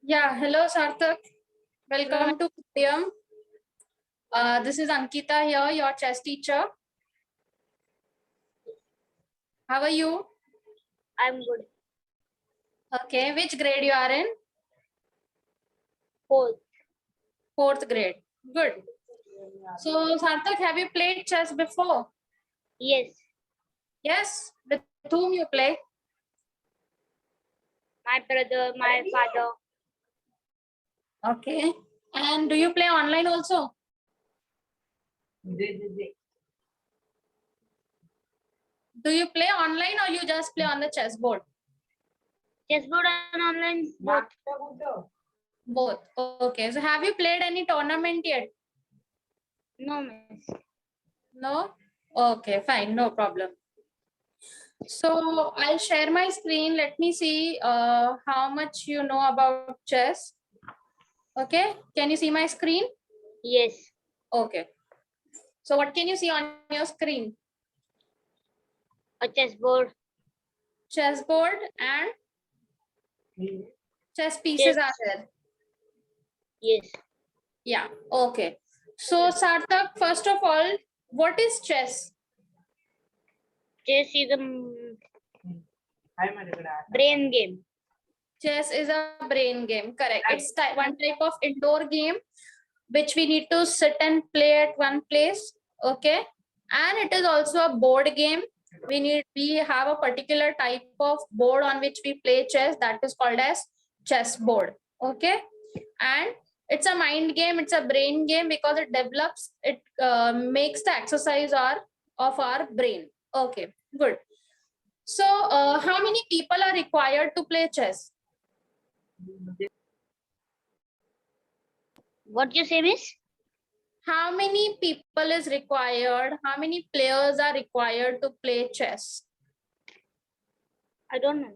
Yeah, hello Sarthak. Hello. Welcome to Podium. This is Ankita here, your chess teacher. How are you? I'm good. Okay, which grade you are in? Fourth. Fourth grade. Good. So Sarthak, have you played chess before? Yes. Yes. With whom you play? My brother, my father. Okay. And do you play online also? Do you play online or you just play on the chessboard? Chessboard and online both. Both. Okay. So have you played any tournament yet? No, miss. No? Okay, fine. No problem. So I'll share my screen. Let me see how much you know about chess. Okay, can you see my screen? Yes. Okay. So what can you see on your screen? A chessboard. Chessboard and chess pieces are there. Yes. Yeah, okay. So Sarthak, first of all, what is chess? Chess is a brain game. Chess is a brain game, correct. It's one type of indoor game which we need to sit and play at one place. Okay. And it is also a board game. We have a particular type of board on which we play chess that is called as chess board. Okay. And it's a mind game, it's a brain game because it makes the exercise of our brain. Okay, good. So how many people are required to play chess? What you say, miss? How many people is required? How many players are required to play chess? I don't know.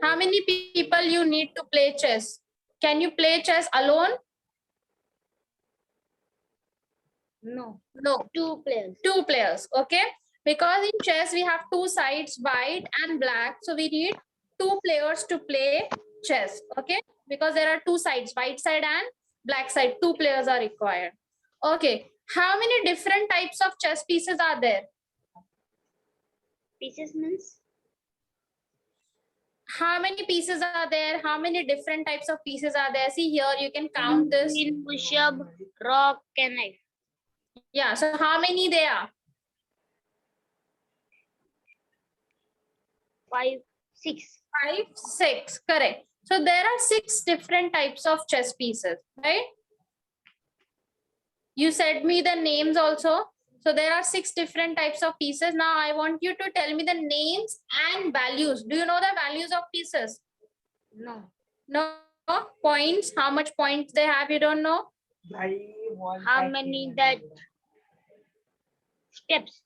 How many people you need to play chess? Can you play chess alone? No. No. Two players. Two players, okay? Because in chess we have two sides, white and black. So we need two players to play chess, okay? Because there are two sides, white side and black side. Two players are required. Okay. How many different types of chess pieces are there? Pieces means? How many pieces are there? How many different types of pieces are there? See here, you can count this. Queen, bishop, rock, and knife. Yeah, so how many there are? 5, 6. 5, 6, correct. So there are 6 different types of chess pieces, right? You said me the names also. So there are 6 different types of pieces. Now I want you to tell me the names and values. Do you know the values of pieces? No. No? Points, how much points they have, you don't know? How many that steps?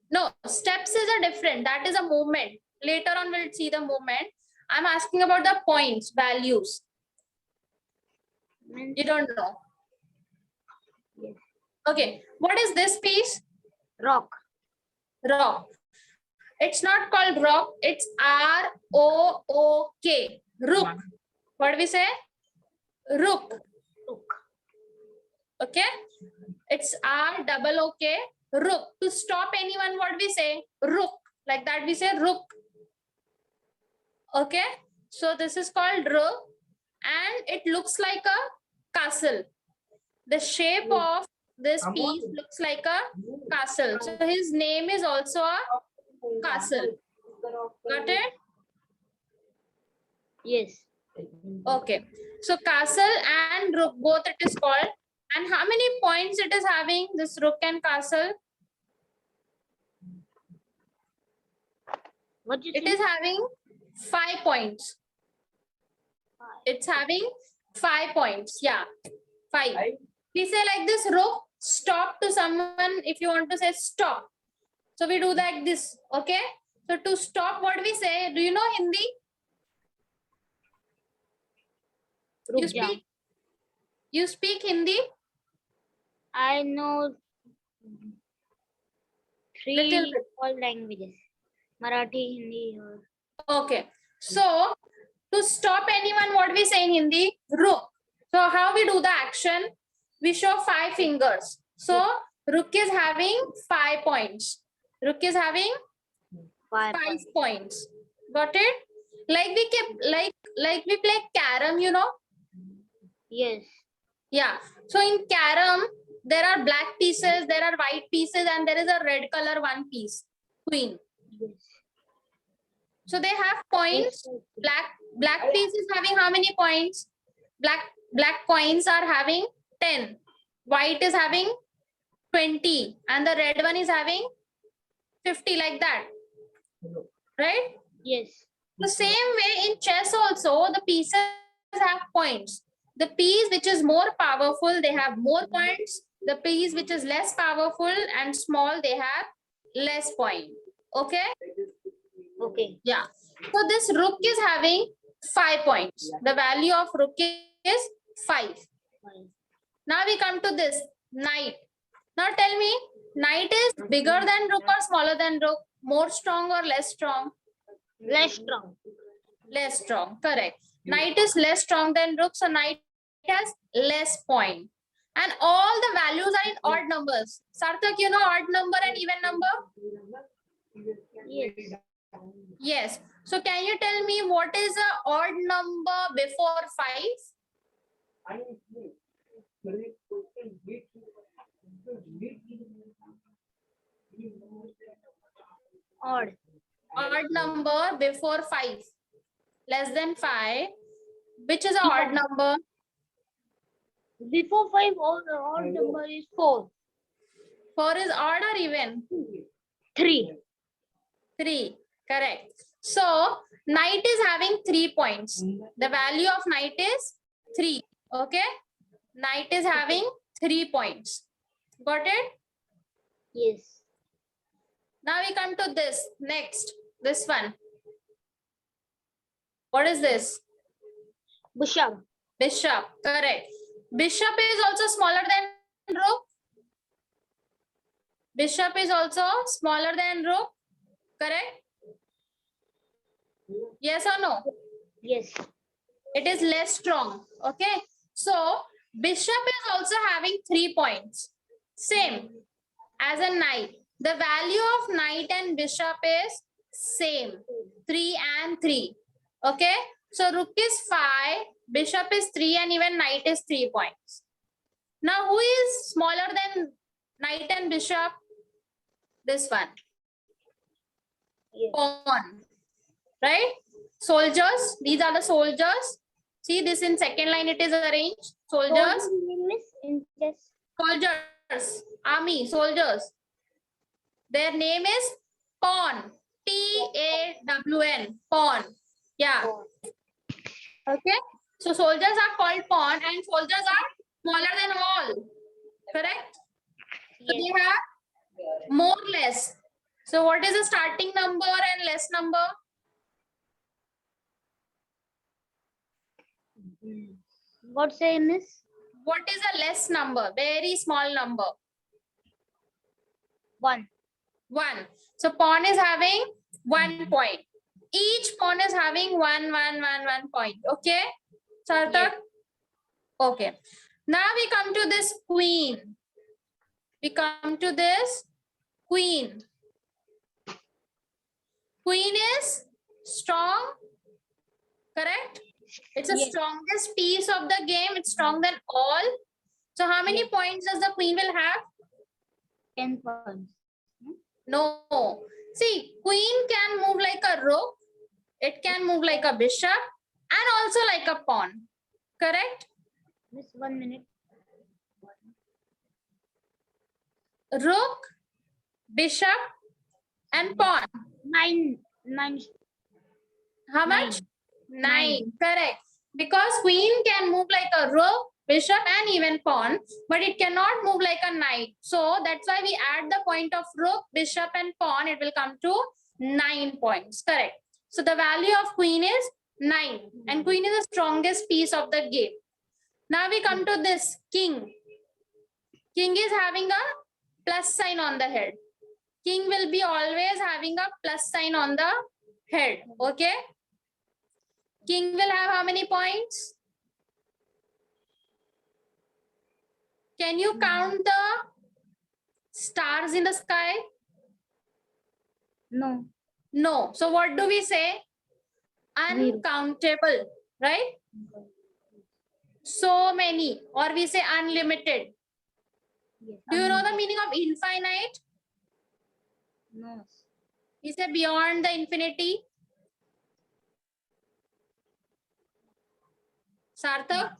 No, steps is a different. That is a movement. Later on, we'll see the movement. I'm asking about the points, values. Means You don't know. yes. Okay. What is this piece? Rock. Rock. It's not called rock. It's R-O-O-K. Rook. What do we say? Rook. Rook. Okay. It's R-O-O-K. Rook. To stop anyone, what do we say? Rook. Like that we say rook. Okay. So this is called rook. And it looks like a castle. The shape of this piece looks like a castle. So his name is also a castle. Got it? Yes. Okay. So castle and rook, both it is called. And how many points it is having, this rook and castle? What you It say? is having 5 points. It's having 5 points. Yeah, 5. We say like this, rook, stop to someone if you want to say stop. So we do like this, okay? So to stop, what we say? Do you know Hindi? You speak Hindi? I know Little 3 all languages. Marathi, Hindi. Okay. So To stop anyone, what we say in Hindi? Ruk. So how we do the action? We show 5 fingers. So Ruk is having 5 points. Ruk is having 5 points. Got it? Like we keep, like we play carom, you know? Yes. Yeah. So in carom, there are black pieces, there are white pieces, and there is a red color one piece. Queen. Yes. So they have points. Black piece is having how many points? Black coins are having 10. White is having 20. And the red one is having 50, like that. Right? Yes. The same way in chess also, the pieces have points. The piece which is more powerful, they have more points. The piece which is less powerful and small, they have less point. Okay? Okay. Yeah. So this rook is having 5 points. The value of rook is 5. Fine. Now we come to this knight. Now tell me, knight is bigger than rook or smaller than rook? More strong or less strong? Less strong. Less strong. Correct. Knight is less strong than rook, so knight has less point. And all the values are in odd numbers. Sarthak, you know odd number and even number? Yes. Yes. So can you tell me what is an odd number before 5? Odd. Odd number before 5. Less than 5. Which is an odd number? Before 5, odd number is 4. 4 is odd or even? 3. 3. Correct. So knight is having 3 points. The value of knight is 3. Okay. Knight is having 3 points. Got it? Yes. Now we come to this. Next. This one. What is this? Bishop. Bishop. Correct. Bishop is also smaller than rook. Bishop is also smaller than rook. Correct? Yes or no? Yes. It is less strong. Okay. So bishop is also having 3 points. Same as a knight. The value of knight and bishop is same. 3 and 3. Okay. So rook is 5, bishop is 3, and even knight is 3 points. Now who is smaller than knight and bishop? This one. Yes. Pawn. Right? Soldiers. These are the soldiers. See this in second line it is arranged. Soldiers. In chess. Soldiers. Army. Soldiers. Their name is pawn. P-A-W-N. Pawn. Yeah. Okay. So soldiers are called pawn and soldiers are smaller than all. Correct? So Yes. they have more less. So what is the starting number and less number? What's the miss? What is a less number? Very small number. 1. 1. So pawn is having 1 point. Each pawn is having 1 point. Okay? Sarthak? Yes. Okay. Now we come to this queen. We come to this queen. Queen is strong. Correct? It's the Yes. strongest piece of the game. It's strong than all. So how many Yes. points does the queen will have? 10 points. No. See, queen can move like a rook. It can move like a bishop and also like a pawn. Correct? Miss 1 minute. Rook, bishop, and pawn. 9. How much? 9. Correct. Because queen can move like a rook, bishop, and even pawn, but it cannot move like a knight. So that's why we add the point of rook, bishop, and pawn. It will come to 9 points. Correct. So the value of queen is 9, and queen is the strongest piece of the game. Now we come to this king. King is having a plus sign on the head. King will be always having a plus sign on the head. Okay. King will have how many points? Can you count the stars in the sky? No. No. So what do we say? Zero. Uncountable, right? So many, or we say unlimited. Yes. Do you know the meaning of infinite? No. We say beyond the infinity. Sarthak,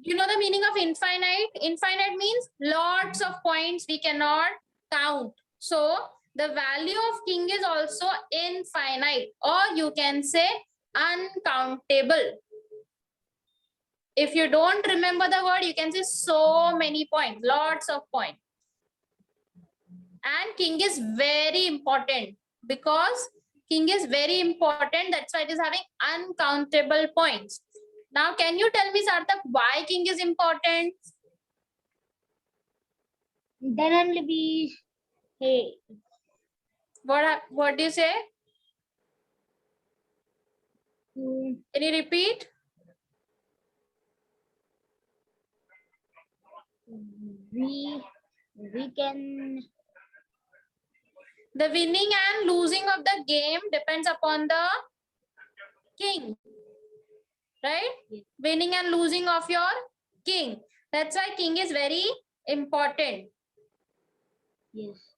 do you know the meaning of infinite? Infinite means lots of points we cannot count. So the value of king is also infinite, or you can say uncountable. If you don't remember the word, you can say so many points, lots of points. And king is very important because king is very important. That's why it is having uncountable points. Now, can you tell me, Sarthak, why king is important? Then only we. Hey. What do you say? Hmm. Can you repeat? We can. The winning and losing of the game depends upon the king, right? Yes. Winning and losing of your king. That's why king is very important. Yes.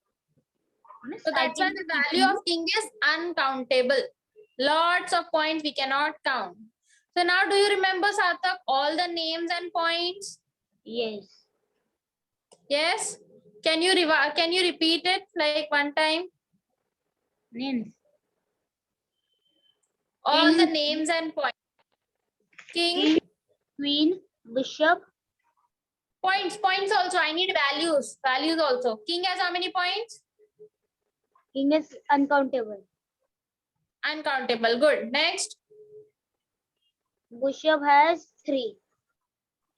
Miss, So that's why the value of king is uncountable. Lots of points we cannot count. So now do you remember, Sarthak, all the names and points? Yes. Yes? Can you repeat it like one time? Names. All King, the names and points. King, Queen, Bishop. points also. I need values also. King has how many points? King is uncountable. Uncountable. Good. Next. Bishop has 3.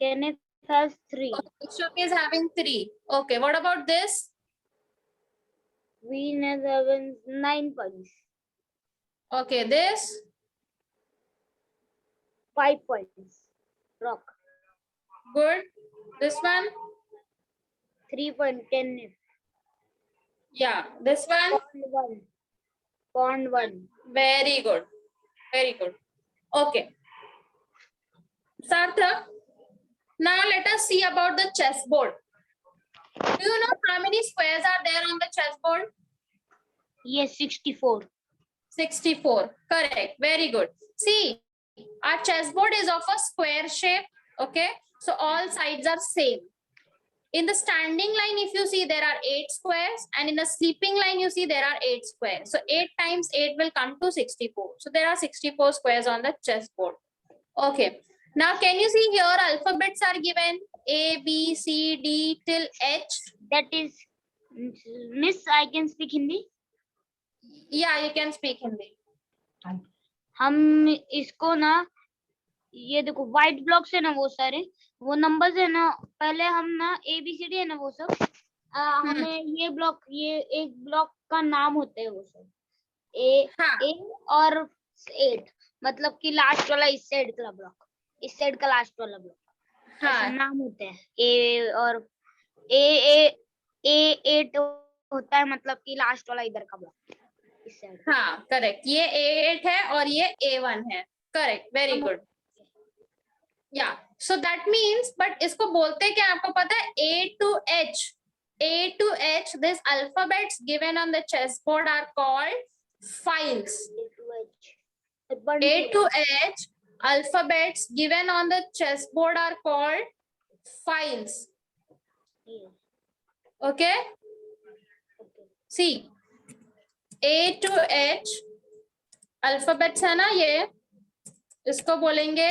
Kenneth has 3. Okay, Bishop is having 3. Okay, what about this? Queen has having 9 points. Okay, this. 5 points. Rock. Good. This one. 3 points. Kenneth. Yeah, this one. Pawn 1. Pawn 1. Very good. Very good. Okay. Sarthak, now let us see about the chessboard. Do you know how many squares are there on the chessboard? Yes, 64. 64. Correct. Very good. See, our chessboard is of a square shape. Okay. So all sides are same. In the standing line, if you see, there are 8 squares, and in the sleeping line, you see there are 8 squares. So 8 times 8 will come to 64. So there are 64 squares on the chessboard. Okay. Now, can you see here alphabets are given A, B, C, D till H? That is, Miss, I can speak Hindi. Yeah, you can speak Hindi. हम इसको ना, ये देखो white blocks है ना, वो सारे वो नंबर्स है ना, पहले हम ना ABCD है ना वो सब, हमें ये ब्लॉक, ये एक ब्लॉक का नाम होते हैं वो सब, A और 8, मतलब कि लास्ट वाला इस साइड का ब्लॉक, इस साइड का लास्ट वाला ब्लॉक, ऐसा नाम होते हैं। A और A8 होता है, मतलब कि लास्ट वाला इधर का ब्लॉक इस साइड। हाँ, करेक्ट। ये A8 है और ये A1 है। Correct, very good. या सो दैट मीन्स, बट इसको बोलते क्या आपको पता है? A to H. A to H, this alphabets given on the chessboard are called files. A to H alphabets given on the chessboard are called files. Okay? See, A to H alphabets है ना ये, इसको बोलेंगे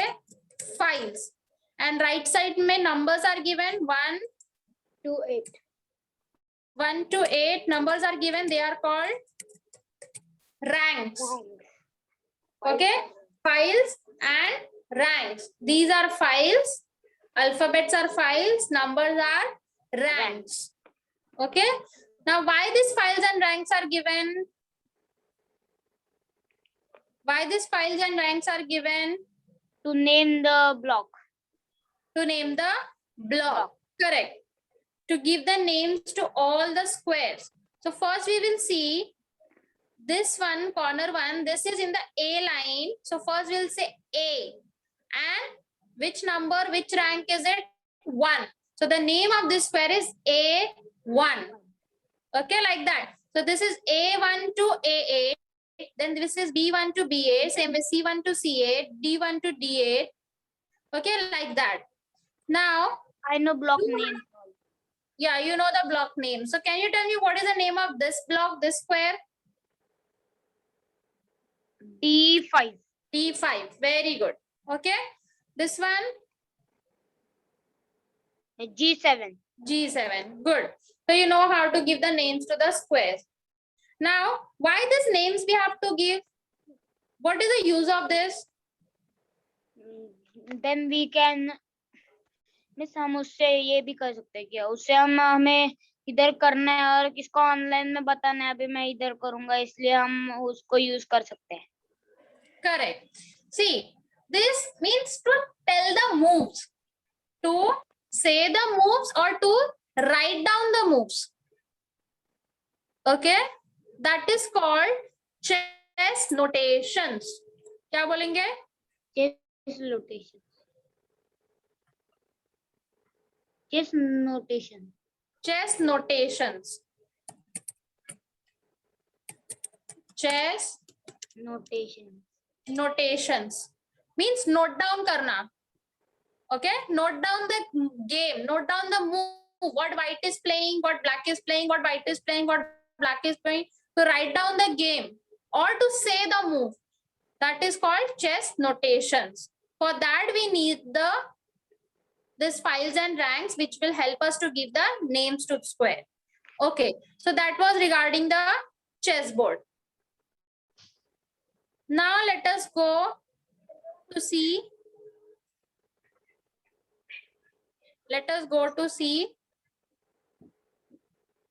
files. And right side में numbers are given 1 to 8. 1 to 8 numbers are given. They are called ranks. Okay, files and ranks. These are files. Alphabets are files. Numbers are ranks. Okay. Now, why these files and ranks are given? Why these files and ranks are given? To name the block. To name the block. Correct. To give the names to all the squares. So first we will see this one, corner one, this is in the A line. So first we'll say A. And which number, which rank is it? 1. So the name of this square is A1. Okay, like that. So this is A1 to AA. Then this is B1 to BA. Same with C1 to CA. D1 to DA. Okay, like that. Now, I know block name. yeah, you know the block name. So can you tell me what is the name of this block, this square? D5. D5. Very good. Okay. This one? G7. G7. Good. So you know how to give the names to the squares. Now, why these names we have to give? What is the use of this? Then we can miss हम उससे ये भी कर सकते हैं क्या उससे हम हमें इधर करना है और किसको ऑनलाइन में बताना है अभी मैं इधर करूंगा इसलिए हम उसको यूज कर सकते हैं. Correct. See, this means to tell the moves, to say the moves or to write down the moves. Okay, that is called chess notations. क्या बोलेंगे? Chess notation. Chess notation. Chess notations. Chess Notation. notations means note down karna. Okay, note down the game, note down the move, what white is playing, what black is playing, what white is playing, what black is playing. To write down the game or to say the move. That is called chess notations. For that we need this files and ranks which will help us to give the names to square. Okay, so that was regarding the chessboard. Now let us go to see. Let us go to see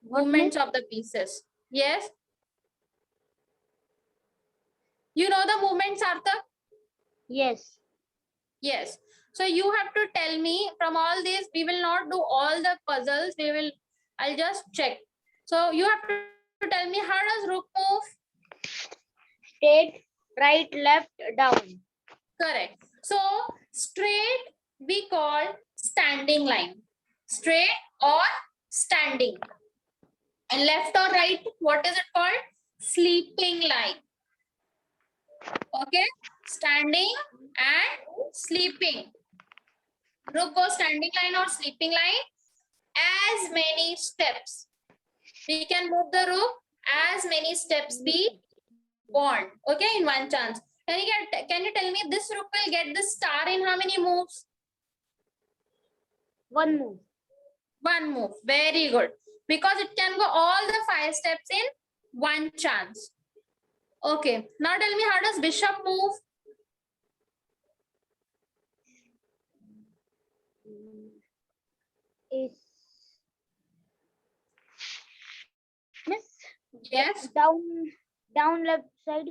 movements of the pieces. Yes. You know the movements, Sarthak? Yes. Yes. So you have to tell me from all these, we will not do all the puzzles. I'll just check. So you have to tell me, how does rook move? Straight, right, left, down. Correct. So straight we call standing line. Straight or standing. And left or right, what is it called? Sleeping line. Okay. Standing and sleeping. Rook goes standing line or sleeping line. As many steps. We can move the rook as many steps we want. Okay, in one chance. Can you tell me this rook will get the star in how many moves? One move. One move. Very good. Because it can go all the 5 steps in one chance. Okay. Now tell me, how does bishop move? Is Miss? Yes. Down left side.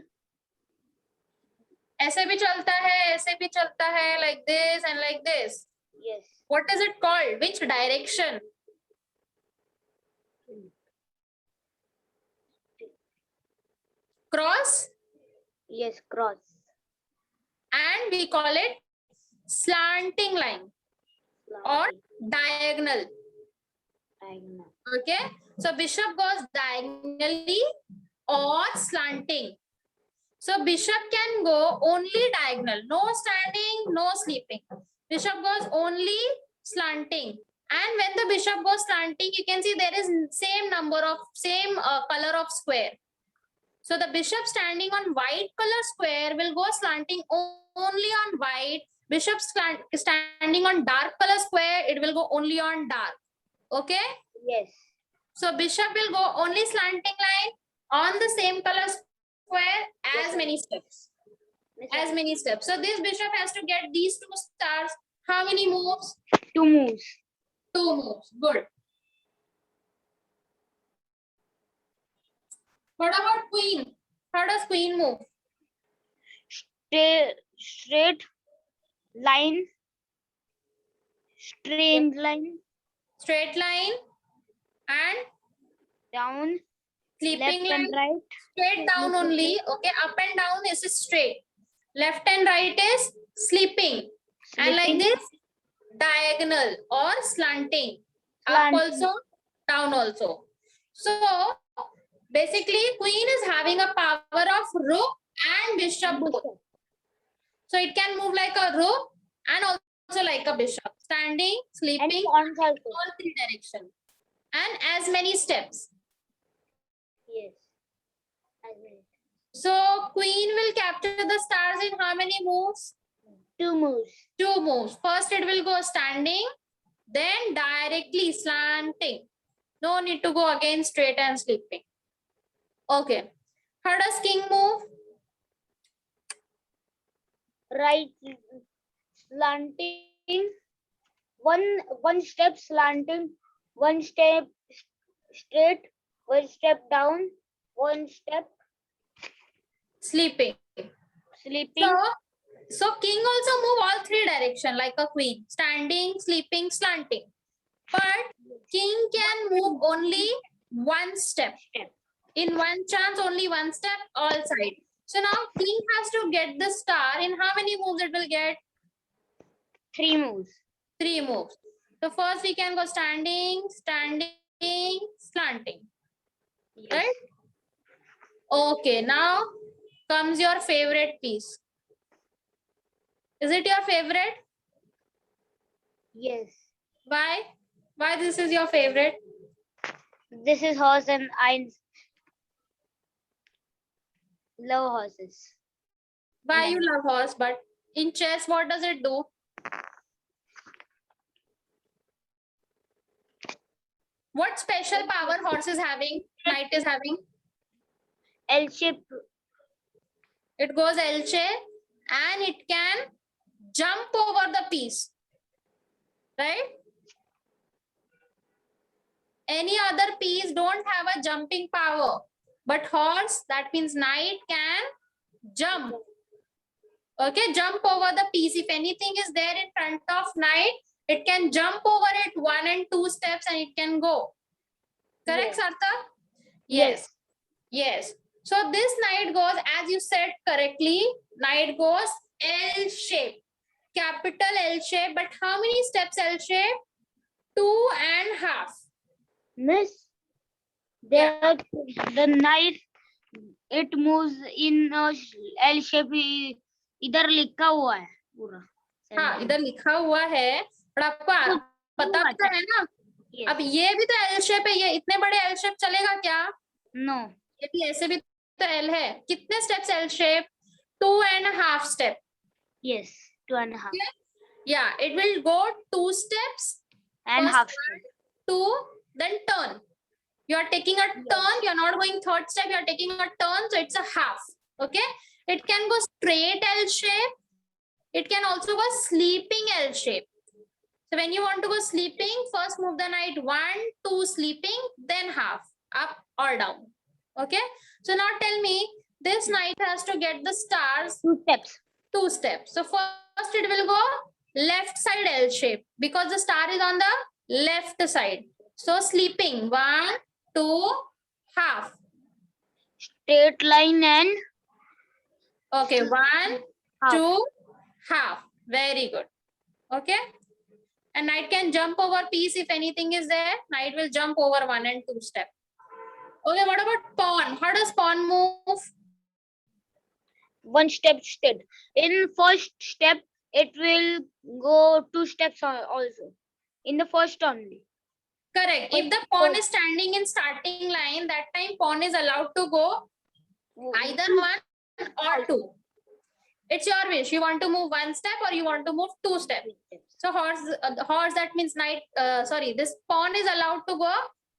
ऐसे भी चलता है, ऐसे भी चलता है, like this and like this. Yes. What is it called? Which direction? Cross? Yes, cross. And we call it slanting line or diagonal. Diagonal. Okay. So bishop goes diagonally or slanting. So bishop can go only diagonal. No standing, no sleeping. Bishop goes only slanting. And when the bishop goes slanting, you can see there is same color of square. So the bishop standing on white color square will go slanting only on white. Bishop standing on dark color square, it will go only on dark. Okay? Yes. So bishop will go only slanting line on the same color square as many steps. As many steps. So this bishop has to get these 2 stars. How many moves? 2 moves. 2 moves. Good. What about queen? How does queen move? straight line, straight line, Straight line and down, sleeping left and line. right, Straight down only. Okay, up and down is straight. Left and right is sleeping. And like sleeping, this, diagonal or slanting. Up slanting. also, down also. So basically, queen is having a power of rook and bishop both. So it can move like a rook and also like a bishop. Standing, and sleeping, pawns also. all three directions. And as many steps. Yes. I will. So queen will capture the stars in how many moves? 2 moves. 2 moves. First it will go standing, then directly slanting. No need to go again straight and sleeping. Okay. How does king move? Right, slanting, one step slanting, one step straight, one step down, one step Sleeping. sleeping. So king also move all three direction like a queen. Standing, sleeping, slanting. But king can move only one step. In one chance, only one step, all side. So now king has to get the star. In how many moves it will get? 3 moves. 3 moves. So first we can go standing, standing, slanting. Yes. Right? Okay, now comes your favorite piece. Is it your favorite? Yes. Why? Why this is your favorite? This is horse and I love horses. Why you love horse? But in chess, what does it do? What special power horse is having? Knight is having? L shape. It goes L shape and it can jump over the piece. Right? Any other piece don't have a jumping power. But horse, that means knight, can jump. Okay, jump over the piece. If anything is there in front of knight, it can jump over it 1 and 2 steps and it can go. Correct, Yes. Sartha? Yes. Yes. So this knight goes, as you said correctly, knight goes L shape. Capital L shape. But how many steps L shape? 2.5. Miss, there the knife, it moves in L shape. इधर लिखा हुआ है पूरा. हाँ, इधर लिखा हुआ है, पर आपको पता तो है ना? Yes. अब ये भी तो एल शेप है, ये इतने बड़े एल शेप चलेगा क्या? No. ये भी ऐसे भी तो एल है. कितने steps L shape? 2.5 step. Yes, 2.5. Yeah, it will go 2 steps And first half one, step. 2, then turn. You are taking a turn, you are not going third step, you are taking a turn, so it's a half. Okay, it can go straight L shape, it can also go sleeping L shape. So when you want to go sleeping, first move the knight 1, 2 sleeping, then half, up or down. Okay, so now tell me, this knight has to get the stars 2 steps. 2 steps. So first it will go left side L shape because the star is on the left side. So sleeping 1, 2, half. Straight line and Okay, 1, half. 2, half. Very good. Okay. And knight can jump over piece if anything is there. Knight will jump over 1 and 2 step. Okay, what about pawn? How does pawn move? 1 step straight. In first step, it will go 2 steps also. In the first only. Correct. If the pawn is standing in starting line, that time pawn is allowed to go either 1 or 2. It's your wish. You want to move 1 step or you want to move 2 steps. So horse that means knight. This pawn is allowed to go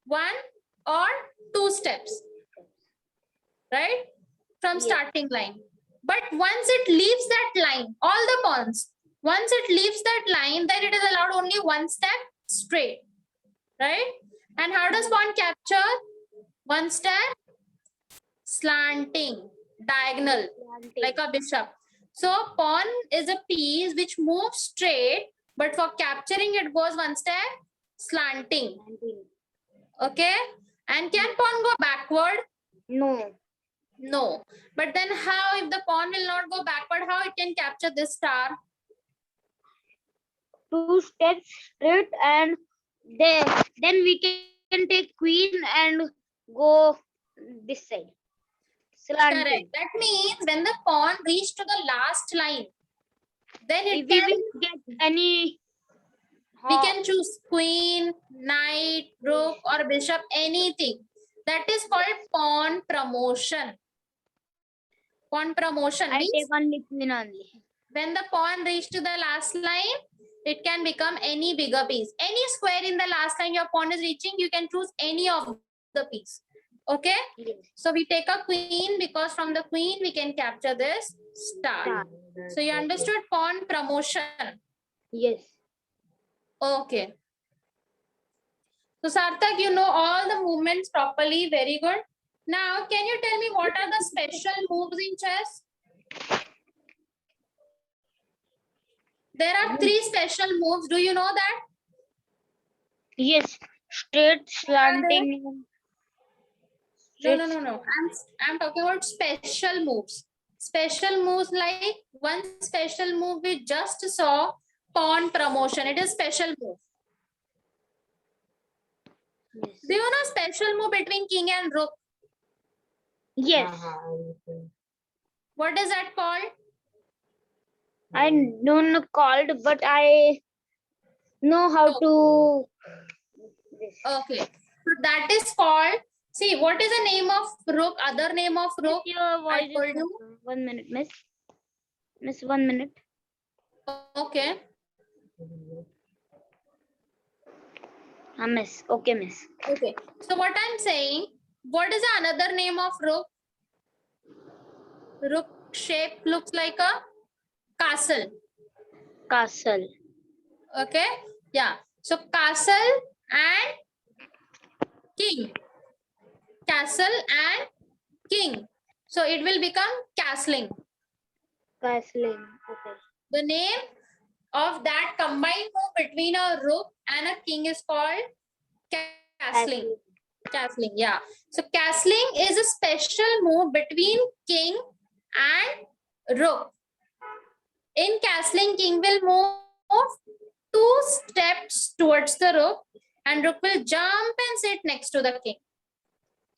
1 or 2 steps, right? From starting line. But once it leaves that line, all the pawns, once it leaves that line, then it is allowed only 1 step straight, right? And how does pawn capture? 1 step slanting, diagonal, like a bishop. So pawn is a piece which moves straight, but for capturing it goes one step slanting. Okay. And can pawn go backward? No. No. But then how, if the pawn will not go backward, how it can capture this star? 2 steps straight, and then we can take queen and go this side. Slanting. Correct. That means when the pawn reach to the last line, then it If we can, will get any, we can choose queen, knight, rook, or bishop, anything. That is called pawn promotion. Pawn promotion I means take only queen only. when the pawn reach to the last line, it can become any bigger piece. Any square in the last line your pawn is reaching, you can choose any of the piece. Okay. Yes. So we take a queen because from the queen we can capture this star. Star. So you understood pawn promotion. Yes. Okay. So Sarthak, you know all the movements properly. Very good. Now, can you tell me what are the special moves in chess? There are 3 special moves. Do you know that? Yes. Straight, slanting. No. I'm talking about special moves. Special moves like one special move we just saw, pawn promotion. It is special move. Yes. Do you know special move between king and rook? Yes. What is that called? I don't know called, but I know how to. Okay. So that is called, see, what is the name of rook? Other name of rook? Your voice told is you. 1 minute, miss. Miss, 1 minute. Okay. Miss. Okay, miss. Okay. So what I'm saying, what is another name of rook? Rook shape looks like a castle. Castle. Okay. Yeah. So castle and king. Castle and king. So it will become castling. Castling. Okay. The name of that combined move between a rook and a king is called castling. Castling, yeah. So castling is a special move between king and rook. In castling, king will move 2 steps towards the rook and rook will jump and sit next to the king.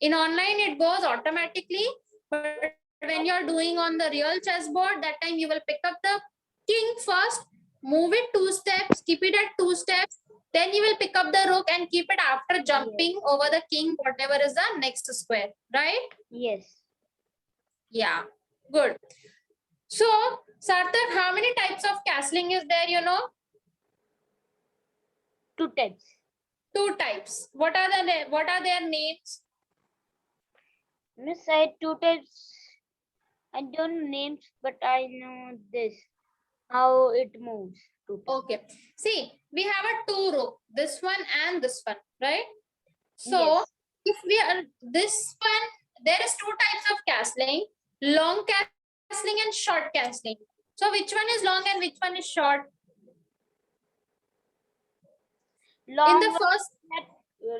In online, it goes automatically, but when you're doing on the real chessboard, that time you will pick up the king first, move it 2 steps, keep it at 2 steps, then you will pick up the rook and keep it after jumping over the king, whatever is the next square, right? Yes. Yeah, good. So, Sarthak, how many types of castling is there, you know? 2 types. 2 types. What are their names? Miss, I had 2 types. I don't know names, but I know this. How it moves. Okay. See, we have a 2 rook, this one and this one, right? So, Yes. if we are this one, there is 2 types of castling, long castling and short castling. So, which one is long and which one is short? Long In the first,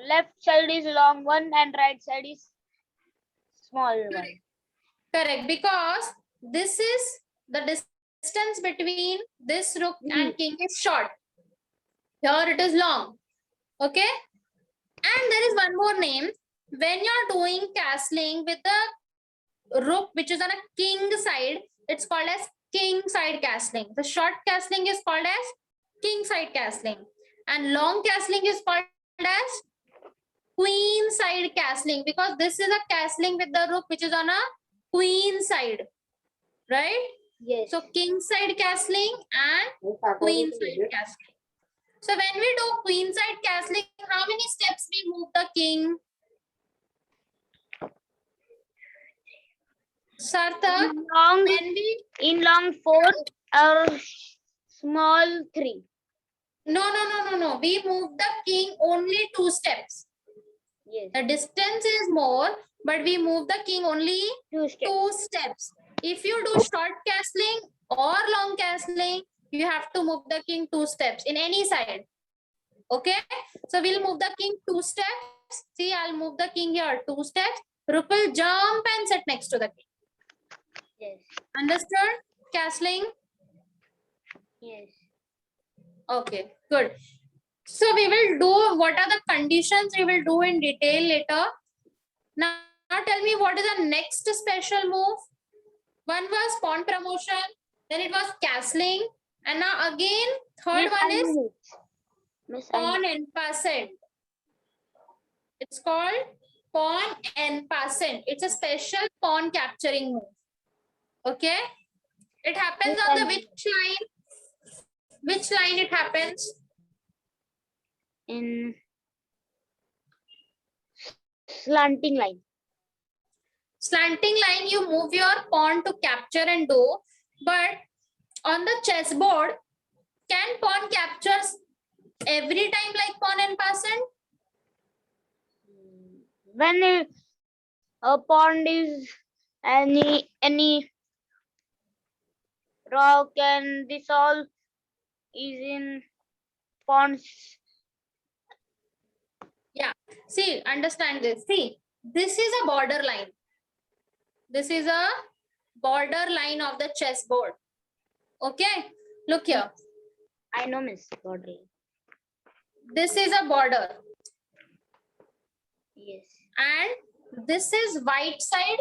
left side is long one and right side is small one. correct, because this is the distance between this rook and king is short. Here it is long. Okay. And there is one more name. When you're doing castling with the rook which is on a king side, it's called as king side castling. The short castling is called as king side castling. And long castling is called as queen side castling, because this is a castling with the rook which is on a queen side, right? Yes. So king side castling and queen side castling. So when we do queen side castling, how many steps we move the king? Sarthak, long, when we... in long 4 or small 3. No. We move the king only 2 steps. Yes. The distance is more, but we move the king only 2 steps. 2 steps. If you do short castling, castling, you have to move the king 2 steps in any side. Okay, so we'll move the king 2 steps. See, I'll move the king here 2 steps. Rook will jump and sit next to the king. Yes. Understood? Castling? Yes. Okay, good. So we will do, what are the conditions we will do in detail later. Now tell me, what is the next special move? One was pawn promotion, then it was castling, and now again third one is pawn en passant. It's called pawn en passant. It's a special pawn capturing move. Okay, it happens on the which line? Which line it happens? In slanting line. Slanting line, you move your pawn to capture and do, but on the chessboard, can pawn captures every time like pawn en passant? When a pawn is any rock and this all is in pawns. Yeah, see, understand this. See, this is a border line. This is a border line of the chessboard. Okay, look here. I know, Miss border. This is a border. Yes. And this is white side.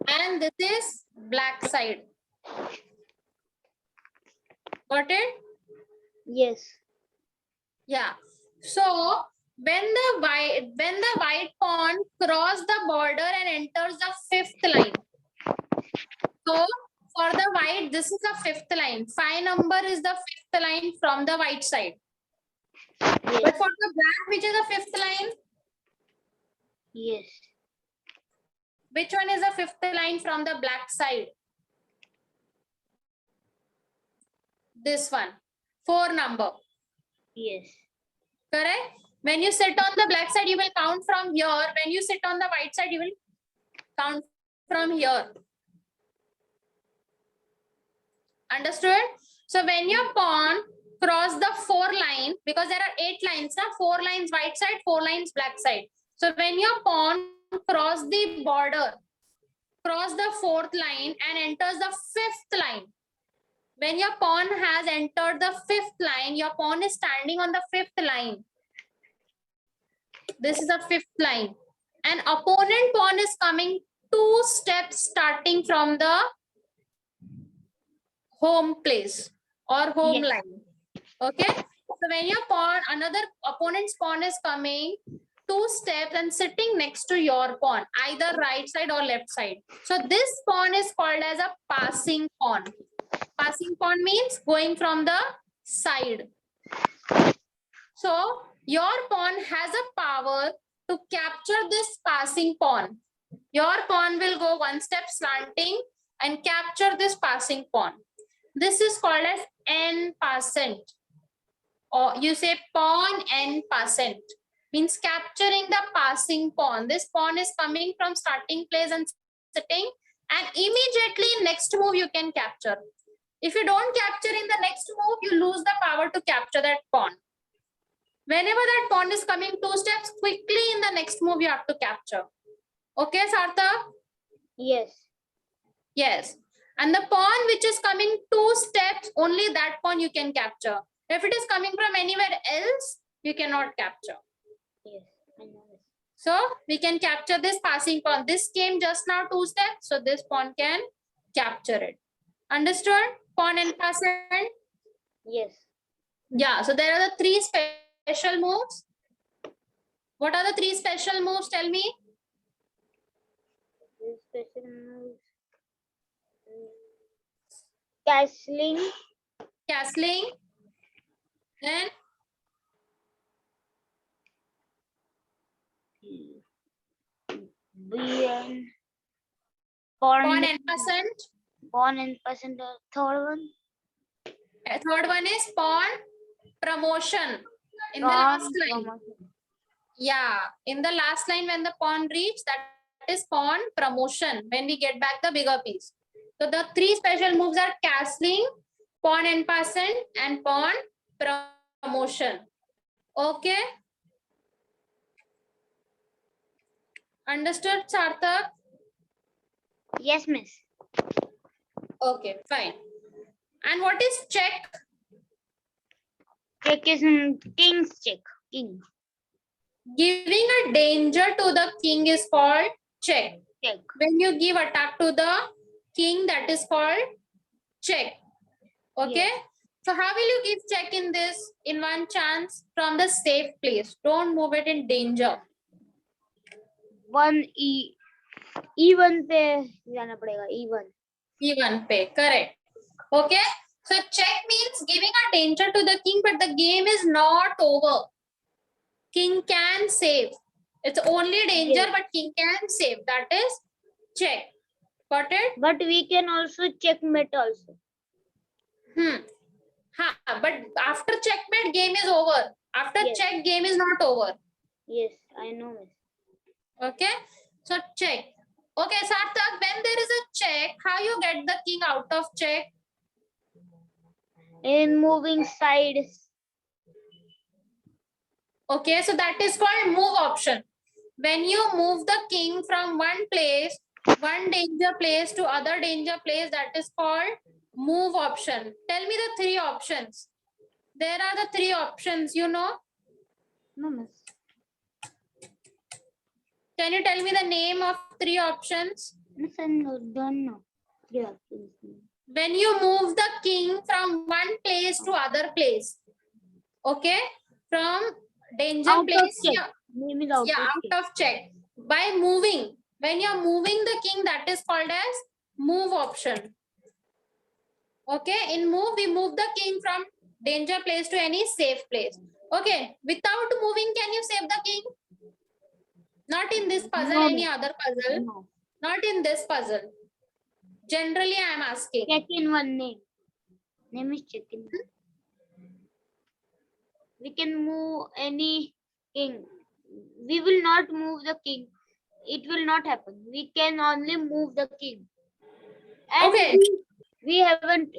And this is black side. Got it? Yes. Yeah. So when the white pawn crosses the border and enters the fifth line. So for the white, this is the fifth line. 5 number is the fifth line from the white side. Yes. But for the black, which is the fifth line? Yes. Which one is the fifth line from the black side? This one. 4 number. Yes. Correct? When you sit on the black side, you will count from here. When you sit on the white side, you will count from here. Understood? So when your pawn cross the 4 line, because there are 8 lines, 4 lines white side, 4 lines black side. So when your pawn cross the border, cross the 4th line and enters the 5th line. When your pawn has entered the 5th line, your pawn is standing on the 5th line. This is the 5th line. And opponent pawn is coming 2 steps starting from the home place or home line. Okay. So when your pawn, another opponent's pawn is coming 2 steps and sitting next to your pawn, either right side or left side. So this pawn is called as a passing pawn. Passing pawn means going from the side. So your pawn has a power to capture this passing pawn. Your pawn will go 1 step slanting and capture this passing pawn. This is called as en passant. Or you say pawn en passant. Means capturing the passing pawn. This pawn is coming from starting place and sitting, and immediately next move you can capture. If you don't capture in the next move, you lose the power to capture that pawn. Whenever that pawn is coming 2 steps, quickly in the next move you have to capture. Okay, Sarthak? Yes. Yes. And the pawn which is coming 2 steps, only that pawn you can capture. If it is coming from anywhere else, you cannot capture. Yes. I know this. So we can capture this passing pawn. This came just now 2 steps, so this pawn can capture it. Understood? Pawn en passant? Yes. Yeah, so there are the 3 special moves. What are the 3 special moves? Tell me. This special moves. Castling. Castling. Then Pawn pawn en passant. Pawn en passant. The third one. Third one is pawn promotion. In the last line. Yeah, in the last line when the pawn reaches, that is pawn promotion when we get back the bigger piece. So the three special moves are castling, pawn en passant, and pawn promotion. Okay. Understood, Sarthak? Yes, miss. Okay, fine. And what is check? Check is king's check. King. Giving a danger to the king is called check. Check. When you give attack to the king, that is called check. Okay. Yes. So how will you give check in this? In one chance from the safe place. Don't move it in danger. One E1 पे जाना पड़ेगा. E1. E1 पे. Correct. Okay. So check means giving a danger to the king, but the game is not over. King can save. It's only danger, Yes. but king can save. That is check. Got it? But we can also checkmate also. But after checkmate, game is over. After Yes. check, game is not over. Yes, I know, miss. Okay. So check. Okay, Sarthak, when there is a check, how you get the king out of check? In moving sides. Okay, so that is called move option. When you move the king from one place, one danger place to other danger place, that is called move option. Tell me the three options. There are the three options, you know. No, miss. Can you tell me the name of three options? Miss, I don't know. Three options. When you move the king from one place to other place, okay, from danger Out of place, check. Name is out yeah, of out check. of check. By moving, when you're moving the king, that is called as move option. Okay, in move, we move the king from danger place to any safe place. Okay, without moving, can you save the king? Not in this puzzle, No, any no. other puzzle. No. Not in this puzzle. Generally, I am asking. Check in one name. Name is check in. We can move any king. We will not move the king. It will not happen. We can only move the king. And Okay. we haven't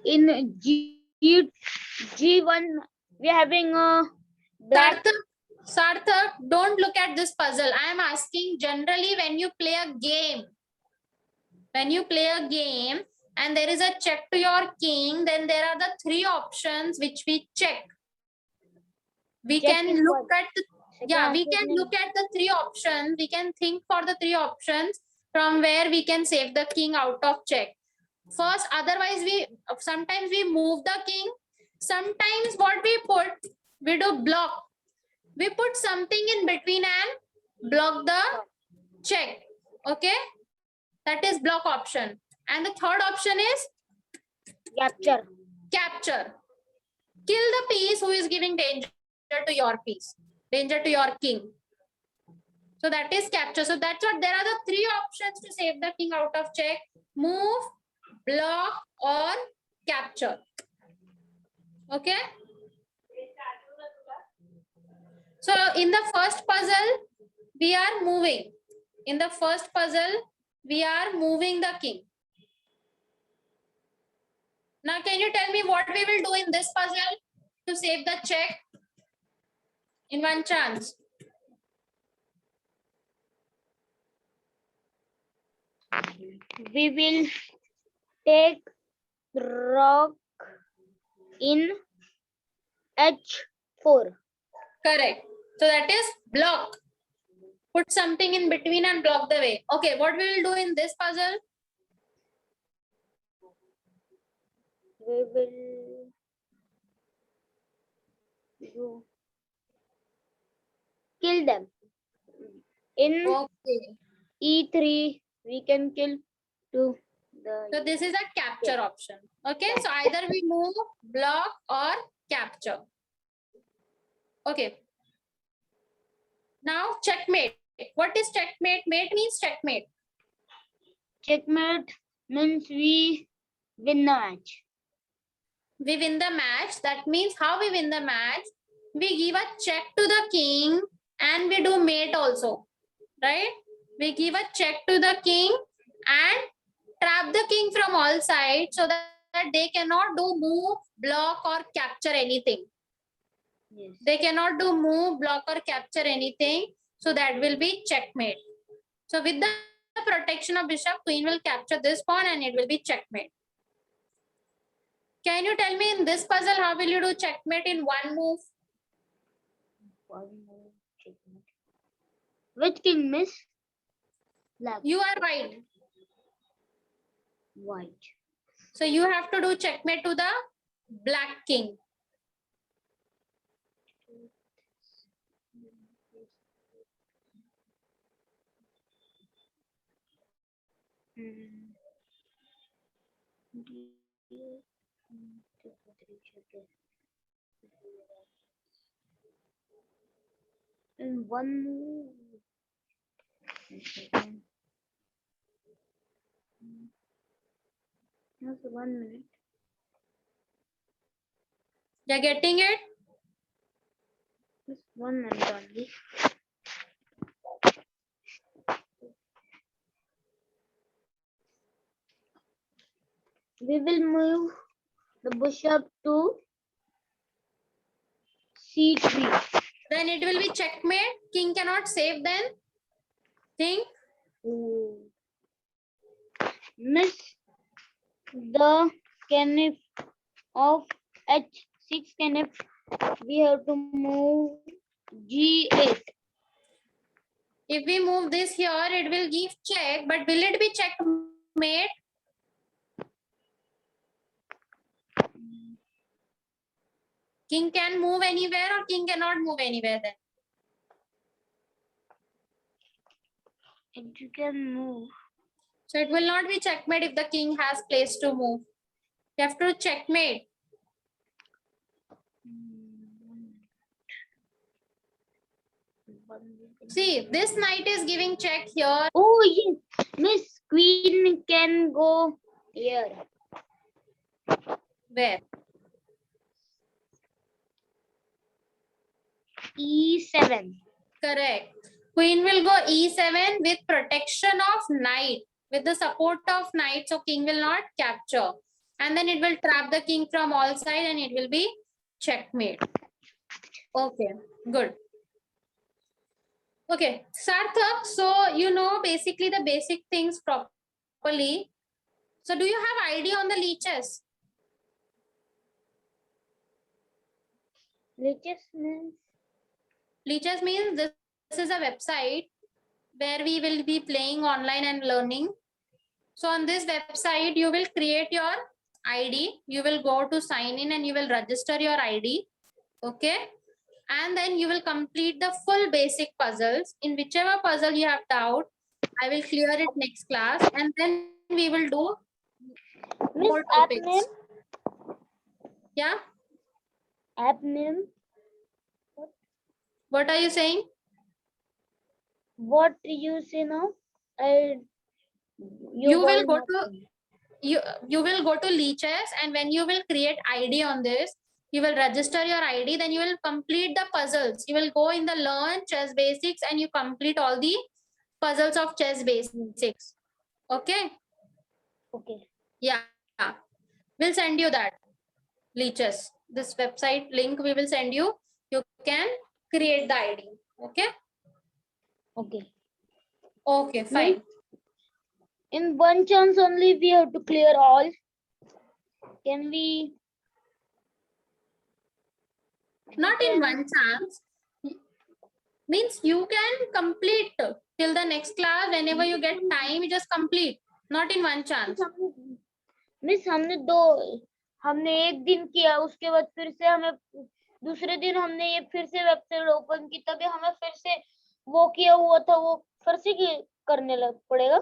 in G1 we are having a black. Sarthak, don't look at this puzzle. I am asking generally when you play a game. When you play a game and there is a check to your king, then there are the three options which we check. We Check can is look what? at the, yeah, we can look at the three options. We can think for the three options from where we can save the king out of check. First, otherwise sometimes we move the king. Sometimes what we do block. We put something in between and block the check. Okay, that is block option. And the third option is Capture. capture. Kill the piece who is giving danger to your piece, danger to your king. So that is capture. So that's what, there are the three options to save the king out of check: move, block, or capture. Okay. So in the first puzzle, we are moving. In the first puzzle, we are moving the king. Now, can you tell me what we will do in this puzzle to save the check in one chance? We will take rock in H4. Correct. So that is block. Put something in between and block the way. Okay, what we will do in this puzzle? We will kill them. In Okay. E3, we can kill two. So this is a capture option. Okay, so either we move, block, or capture. Okay. Now checkmate. What is checkmate? Mate means checkmate. Checkmate means we win the match. We win the match. That means how we win the match? We give a check to the king and we do mate also. Right? We give a check to the king and trap the king from all sides so that they cannot do move, block, or capture anything. Yes. They cannot do move, block, or capture anything. So that will be checkmate. So with the protection of bishop, queen will capture this pawn and it will be checkmate. Can you tell me in this puzzle how will you do checkmate in one move? One more checkmate. Which king, miss? Black. You are right. White. So you have to do checkmate to the black king. In one move. Just 1 minute. You're getting it? Just 1 minute only. We will move the bishop to c3. Then it will be checkmate. King cannot save then. Think. Miss the canif of h6 canif. We have to move g8. If we move this here, it will give check. But will it be checkmate? King can move anywhere or king cannot move anywhere then? You can move. So it will not be checkmate if the king has place to move. You have to checkmate. See, this knight is giving check here. Oh yes, Miss Queen can go here. Where? E7. Correct. Queen will go e7 with protection of knight. With the support of knight, so king will not capture. And then it will trap the king from all sides and it will be checkmate. Okay, good. Okay, Sarthak, so you know basically the basic things properly. So do you have idea on the leeches? Leeches means? Leeches means this is a website where we will be playing online and learning. So on this website, you will create your ID. You will go to sign in and you will register your ID. Okay. And then you will complete the full basic puzzles. In whichever puzzle you have doubt, I will clear it next class. And then we will do more app topics. name? Yeah. App name? What are you saying? What you say now? You will go to you will go to leeches, and when you will create ID on this, you will register your ID, then you will complete the puzzles. You will go in the learn chess basics and you complete all the puzzles of chess basics. Okay. Okay. Yeah. We'll send you that leeches. This website link we will send you. You can create the ID. Okay. Okay. Okay, fine. In one chance only we have to clear all. Can we? Not in one chance. Means you can complete till the next class. Whenever you get time, you just complete. Not in one chance. Miss हमने एक दिन किया, उसके बाद फिर से हमें दूसरे दिन हमने ये फिर से वेबसाइट ओपन की, तभी हमें फिर से वो किया हुआ था, वो फिर से करने लग पड़ेगा।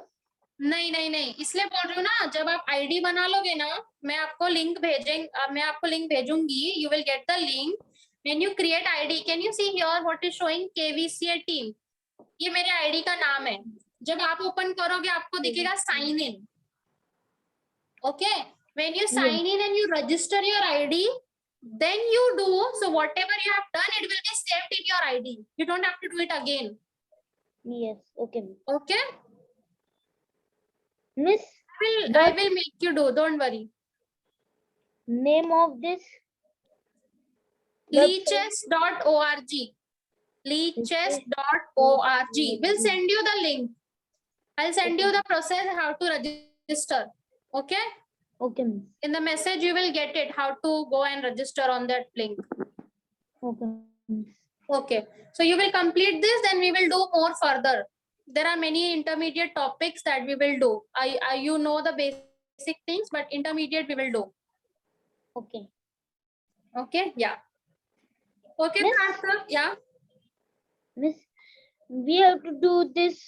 नहीं नहीं नहीं, इसलिए बोल रही हूँ ना, जब आप आईडी बना लोगे ना, मैं आपको लिंक भेजूंगी. You will get the link. When you create ID, can you see here what is showing KVCA team. ये मेरे आईडी का नाम है. जब आप ओपन करोगे आपको दिखेगा sign in. Okay. When you sign in and you register your ID, then you do, so whatever you have done, it will be saved in your ID. You don't have to do it again. Yes. Okay. Okay. Miss, I will make you do. Don't worry. Name of this website? Leechess.org. Leechess.org. We'll send you the link. I'll send you the process how to register. Okay? Okay, miss. In the message, you will get it how to go and register on that link. Okay, miss. Okay. So you will complete this, then we will do more further. There are many intermediate topics that we will do. You know the basic things, but intermediate we will do. Okay. Okay? Yeah. Okay, Miss? Sarthak, yeah. Miss, we have to do this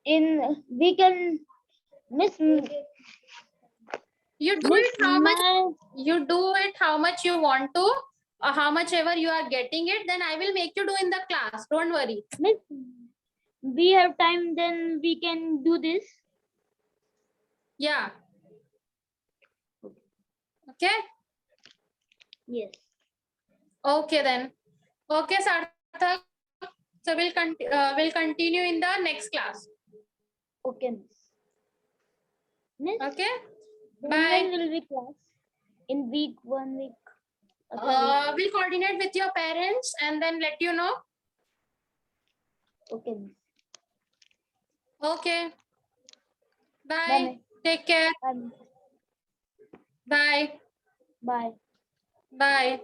in, we can, miss, You do miss, it how much you do it how much you want to, or how much ever you are getting it, then I will make you do in the class. Don't worry. miss, we have time, then we can do this. Yeah. Okay. Yes. Okay then. Okay, Sarthak. So we'll continue in the next class. Okay, miss. Miss, Okay. then Bye. when will we class? In week, 1 week? Other week? We'll coordinate with your parents and then let you know. Okay, miss. Okay. Bye. Bye, miss. Take care. Bye, miss. Bye. Bye. Bye.